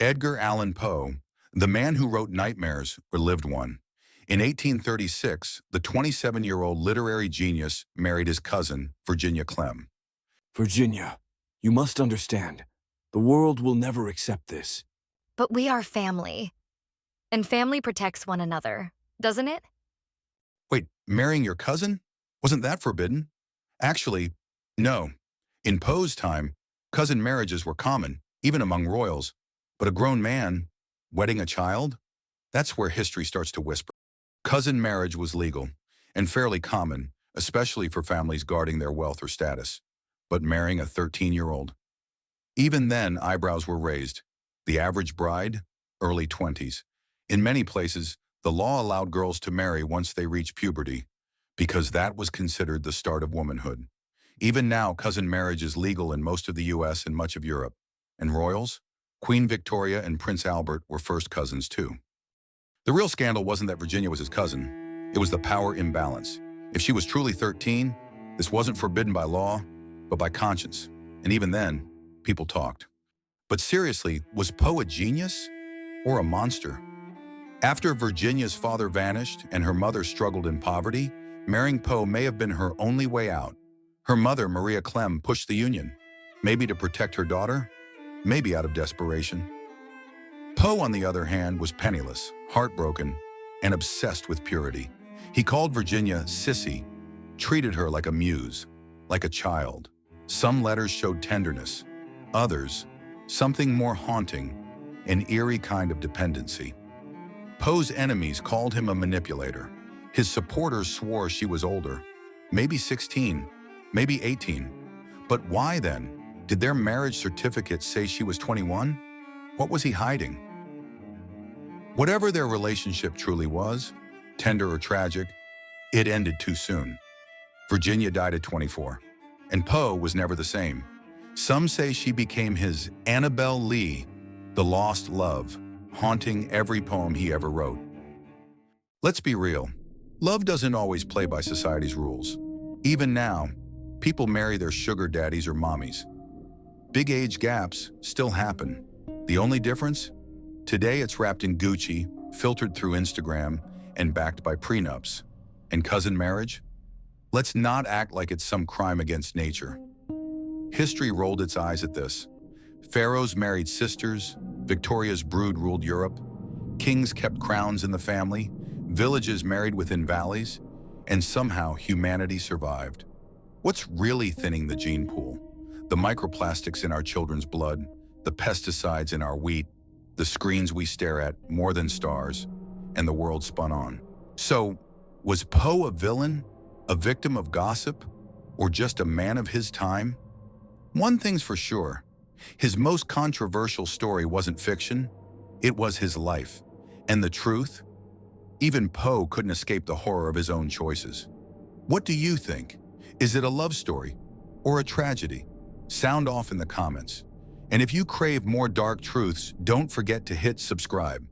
Edgar Allan Poe, the man who wrote nightmares, or lived one. In 1836, the 27-year-old literary genius married his cousin, Virginia Clemm. Virginia, you must understand. The world will never accept this. But we are family. And family protects one another, doesn't it? Wait, marrying your cousin? Wasn't that forbidden? Actually, no. In Poe's time, cousin marriages were common, even among royals. But a grown man wedding a child? That's where history starts to whisper. Cousin marriage was legal and fairly common, especially for families guarding their wealth or status. But marrying a 13-year-old? Even then, eyebrows were raised. The average bride? Early 20s. In many places, the law allowed girls to marry once they reached puberty, because that was considered the start of womanhood. Even now, cousin marriage is legal in most of the US and much of Europe. And royals? Queen Victoria and Prince Albert were first cousins too. The real scandal wasn't that Virginia was his cousin. It was the power imbalance. If she was truly 13, this wasn't forbidden by law, but by conscience. And even then, people talked. But seriously, was Poe a genius or a monster? After Virginia's father vanished and her mother struggled in poverty, marrying Poe may have been her only way out. Her mother, Maria Clemm, pushed the union, maybe to protect her daughter, maybe out of desperation. Poe, on the other hand, was penniless, heartbroken, and obsessed with purity. He called Virginia Sissy, treated her like a muse, like a child. Some letters showed tenderness, others, something more haunting, an eerie kind of dependency. Poe's enemies called him a manipulator. His supporters swore she was older, maybe 16, maybe 18. But why then? Did their marriage certificate say she was 21? What was he hiding? Whatever their relationship truly was, tender or tragic, it ended too soon. Virginia died at 24, and Poe was never the same. Some say she became his Annabel Lee, the lost love, haunting every poem he ever wrote. Let's be real. Love doesn't always play by society's rules. Even now, people marry their sugar daddies or mommies. Big age gaps still happen. The only difference? Today it's wrapped in Gucci, filtered through Instagram, and backed by prenups. And cousin marriage? Let's not act like it's some crime against nature. History rolled its eyes at this. Pharaohs married sisters, Victoria's brood ruled Europe, kings kept crowns in the family, villages married within valleys, and somehow humanity survived. What's really thinning the gene pool? The microplastics in our children's blood, the pesticides in our wheat, the screens we stare at more than stars, and the world spun on. So, was Poe a villain, a victim of gossip, or just a man of his time? One thing's for sure, his most controversial story wasn't fiction, it was his life. And the truth? Even Poe couldn't escape the horror of his own choices. What do you think? Is it a love story or a tragedy? Sound off in the comments. And if you crave more dark truths, don't forget to hit subscribe.